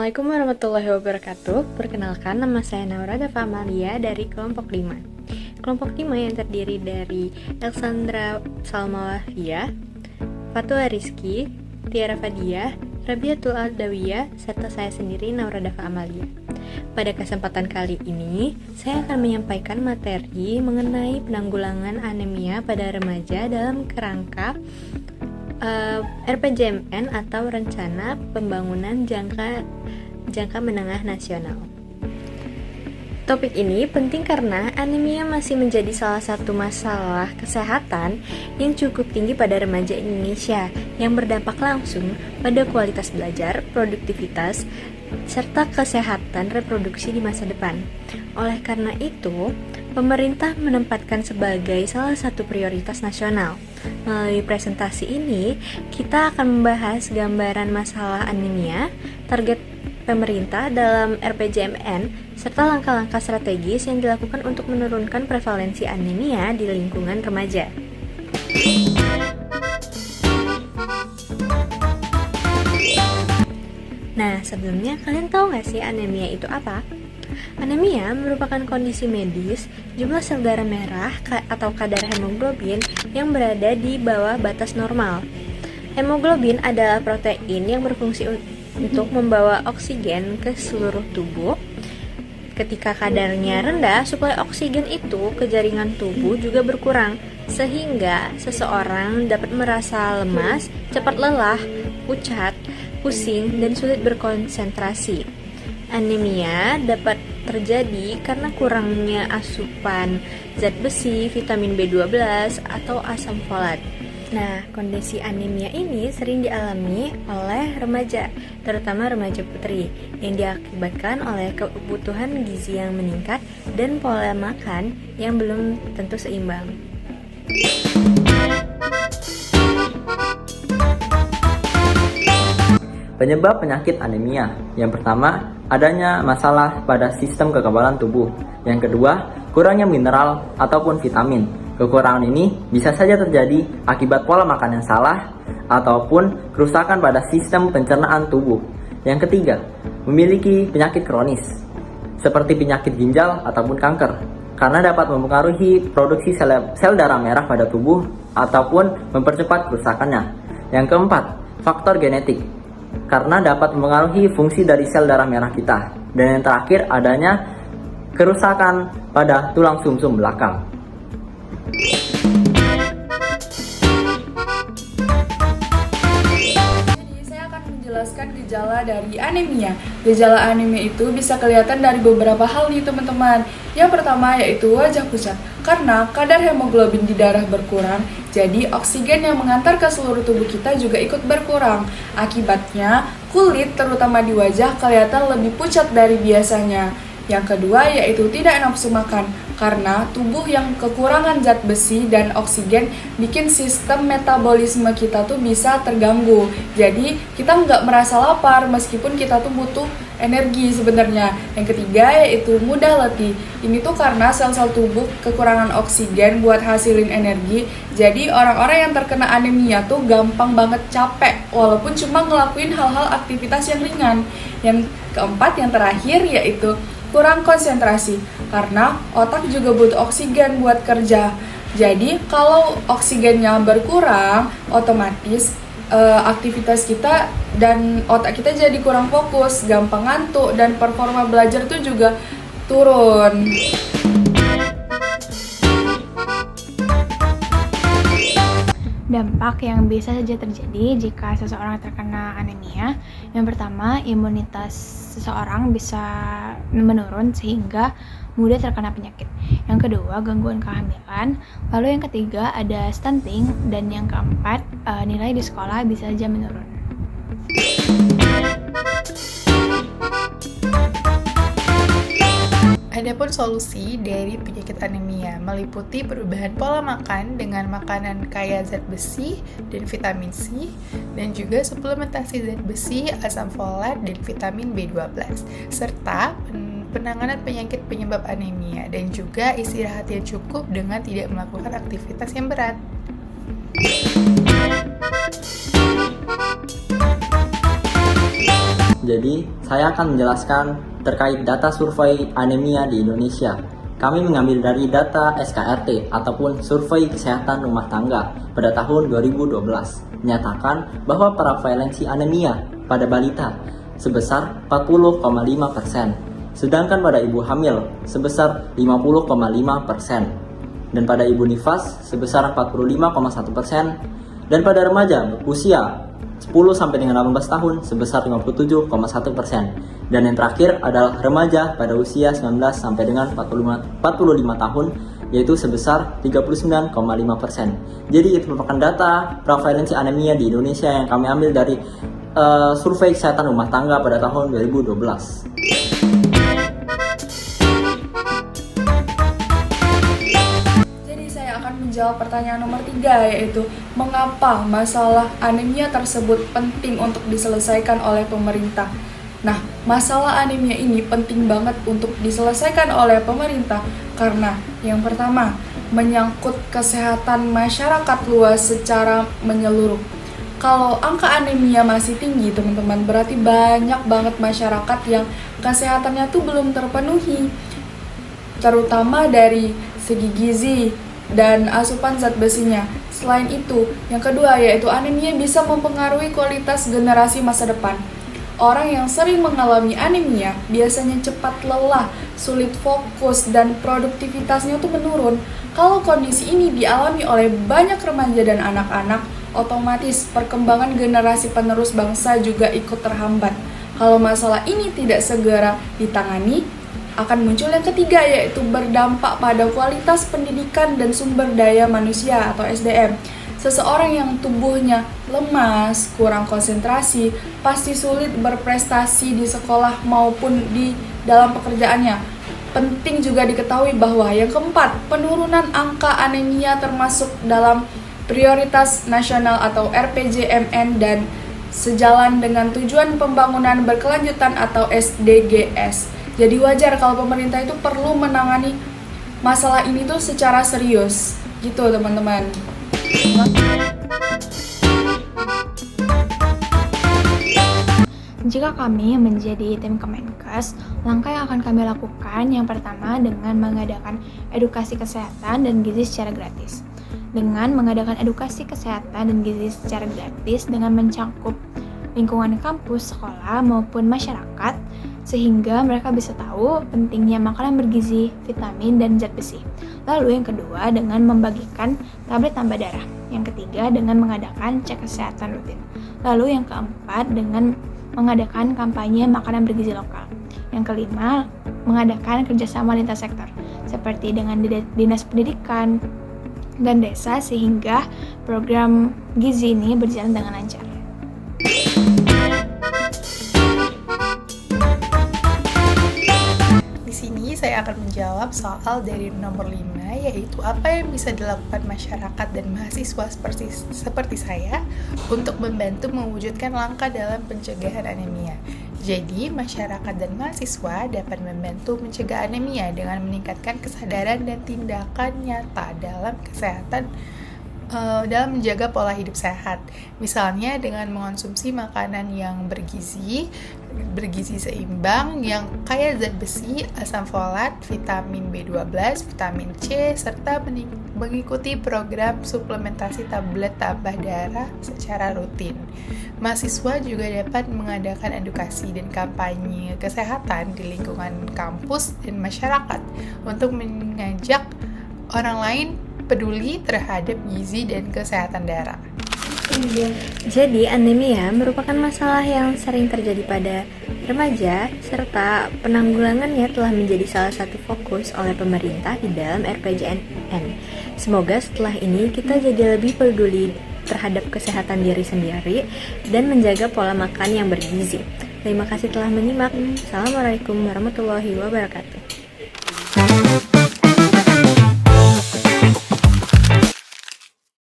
Assalamualaikum warahmatullahi wabarakatuh. Perkenalkan, nama saya Naura Dafa Amalia dari kelompok 5. Kelompok 5 yang terdiri dari Elsandra Salmawahia, Fatua Rizky, Tiara Fadia, Rabiatul Aldawiyah, serta saya sendiri Naura Dafa Amalia. Pada kesempatan kali ini, saya akan menyampaikan materi mengenai penanggulangan anemia pada remaja dalam kerangka RPJMN atau Rencana Pembangunan Jangka Menengah Nasional. Topik ini penting karena anemia masih menjadi salah satu masalah kesehatan yang cukup tinggi pada remaja Indonesia yang berdampak langsung pada kualitas belajar, produktivitas, serta kesehatan reproduksi di masa depan. Oleh karena itu, pemerintah menempatkan sebagai salah satu prioritas nasional. Melalui presentasi ini, kita akan membahas gambaran masalah anemia, target pemerintah dalam RPJMN, serta langkah-langkah strategis yang dilakukan untuk menurunkan prevalensi anemia di lingkungan remaja. Nah, sebelumnya kalian tahu nggak sih anemia itu apa? Anemia merupakan kondisi medis jumlah sel darah merah atau kadar hemoglobin yang berada di bawah batas normal. Hemoglobin adalah protein yang berfungsi untuk membawa oksigen ke seluruh tubuh. Ketika kadarnya rendah, suplai oksigen itu ke jaringan tubuh juga berkurang, sehingga seseorang dapat merasa lemas, cepat lelah, pucat, pusing, dan sulit berkonsentrasi. Anemia dapat terjadi karena kurangnya asupan zat besi, vitamin B12, atau asam folat. Nah, kondisi anemia ini sering dialami oleh remaja, terutama remaja putri, yang diakibatkan oleh kebutuhan gizi yang meningkat dan pola makan yang belum tentu seimbang. Penyebab penyakit anemia. Yang pertama, adanya masalah pada sistem kekebalan tubuh. Yang kedua, kurangnya mineral ataupun vitamin. Kekurangan ini bisa saja terjadi akibat pola makan yang salah ataupun kerusakan pada sistem pencernaan tubuh. Yang ketiga, memiliki penyakit kronis seperti penyakit ginjal ataupun kanker karena dapat mempengaruhi produksi sel darah merah pada tubuh ataupun mempercepat kerusakannya. Yang keempat, faktor genetik karena dapat mempengaruhi fungsi dari sel darah merah kita. Dan yang terakhir, adanya kerusakan pada tulang sumsum belakang. Jadi saya akan menjelaskan gejala dari anemia. Gejala anemia itu bisa kelihatan dari beberapa hal nih teman-teman. Yang pertama yaitu wajah pucat. Karena kadar hemoglobin di darah berkurang, jadi oksigen yang mengantar ke seluruh tubuh kita juga ikut berkurang. Akibatnya, kulit terutama di wajah kelihatan lebih pucat dari biasanya. Yang kedua yaitu tidak nafsu makan, karena tubuh yang kekurangan zat besi dan oksigen bikin sistem metabolisme kita tuh bisa terganggu. Jadi kita nggak merasa lapar meskipun kita tuh butuh energi sebenarnya. Yang ketiga yaitu mudah letih. Ini tuh karena sel-sel tubuh kekurangan oksigen buat hasilin energi. Jadi orang-orang yang terkena anemia tuh gampang banget capek walaupun cuma ngelakuin hal-hal aktivitas yang ringan. Yang keempat, yang terakhir yaitu kurang konsentrasi karena otak juga butuh oksigen buat kerja. Jadi kalau oksigennya berkurang, otomatis aktivitas kita dan otak kita jadi kurang fokus, gampang ngantuk, dan performa belajar tuh juga turun. Dampak yang bisa saja terjadi jika seseorang terkena anemia. Yang pertama, imunitas seseorang bisa menurun sehingga mudah terkena penyakit. Yang kedua, gangguan kehamilan. Lalu yang ketiga ada stunting, dan yang keempat, nilai di sekolah bisa saja menurun. Adapun solusi dari penyakit anemia meliputi perubahan pola makan dengan makanan kaya zat besi dan vitamin C, dan juga suplementasi zat besi, asam folat, dan vitamin B12, serta penanganan penyakit penyebab anemia, dan juga istirahat yang cukup dengan tidak melakukan aktivitas yang berat. Jadi, saya akan menjelaskan terkait data survei anemia di Indonesia. Kami mengambil dari data SKRT ataupun Survei Kesehatan Rumah Tangga pada tahun 2012, menyatakan bahwa prevalensi anemia pada balita sebesar 40,5%, sedangkan pada ibu hamil sebesar 50,5%, dan pada ibu nifas sebesar 45,1%, dan pada remaja usia 10 sampai dengan 18 tahun sebesar 57,1%. Dan yang terakhir adalah remaja pada usia 19 sampai dengan 45 tahun yaitu sebesar 39,5%. Jadi itu merupakan data prevalensi anemia di Indonesia yang kami ambil dari Survei Kesehatan Rumah Tangga pada tahun 2012. Menjawab pertanyaan nomor 3, yaitu mengapa masalah anemia tersebut penting untuk diselesaikan oleh pemerintah. Nah, masalah anemia ini penting banget untuk diselesaikan oleh pemerintah karena yang pertama, menyangkut kesehatan masyarakat luas secara menyeluruh. Kalau angka anemia masih tinggi, teman-teman, berarti banyak banget masyarakat yang kesehatannya tuh belum terpenuhi, terutama dari segi gizi dan asupan zat besinya. Selain itu, yang kedua yaitu anemia bisa mempengaruhi kualitas generasi masa depan. Orang yang sering mengalami anemia biasanya cepat lelah, sulit fokus, dan produktivitasnya tuh menurun. Kalau kondisi ini dialami oleh banyak remaja dan anak-anak, otomatis perkembangan generasi penerus bangsa juga ikut terhambat. Kalau masalah ini tidak segera ditangani, akan muncul yang ketiga, yaitu berdampak pada kualitas pendidikan dan sumber daya manusia atau SDM. Seseorang yang tubuhnya lemas, kurang konsentrasi, pasti sulit berprestasi di sekolah maupun di dalam pekerjaannya. Penting juga diketahui bahwa yang keempat, penurunan angka anemia termasuk dalam prioritas nasional atau RPJMN dan sejalan dengan tujuan pembangunan berkelanjutan atau SDGs. Jadi wajar kalau pemerintah itu perlu menangani masalah ini tuh secara serius, gitu teman-teman. Jika kami menjadi tim Kemenkes, langkah yang akan kami lakukan yang pertama dengan mengadakan edukasi kesehatan dan gizi secara gratis. Dengan mengadakan edukasi kesehatan dan gizi secara gratis dengan mencangkup lingkungan kampus, sekolah, maupun masyarakat, sehingga mereka bisa tahu pentingnya makanan bergizi, vitamin, dan zat besi. Lalu yang kedua dengan membagikan tablet tambah darah. Yang ketiga dengan mengadakan cek kesehatan rutin. Lalu yang keempat dengan mengadakan kampanye makanan bergizi lokal. Yang kelima, mengadakan kerjasama lintas sektor, seperti dengan Dinas Pendidikan dan Desa, sehingga program gizi ini berjalan dengan lancar. Saya akan menjawab soal dari nomor 5, yaitu apa yang bisa dilakukan masyarakat dan mahasiswa seperti saya untuk membantu mewujudkan langkah dalam pencegahan anemia. Jadi, masyarakat dan mahasiswa dapat membantu mencegah anemia dengan meningkatkan kesadaran dan tindakan nyata dalam kesehatan dalam menjaga pola hidup sehat. Misalnya dengan mengonsumsi makanan yang bergizi seimbang, yang kaya zat besi, asam folat, vitamin B12, vitamin C, serta mengikuti program suplementasi tablet tambah darah secara rutin. Mahasiswa juga dapat mengadakan edukasi dan kampanye kesehatan di lingkungan kampus dan masyarakat untuk mengajak orang lain peduli terhadap gizi dan kesehatan darah. Jadi, anemia merupakan masalah yang sering terjadi pada remaja, serta penanggulangannya telah menjadi salah satu fokus oleh pemerintah di dalam RPJMN. Semoga setelah ini kita jadi lebih peduli terhadap kesehatan diri sendiri dan menjaga pola makan yang bergizi. Terima kasih telah menyimak. Assalamualaikum warahmatullahi wabarakatuh.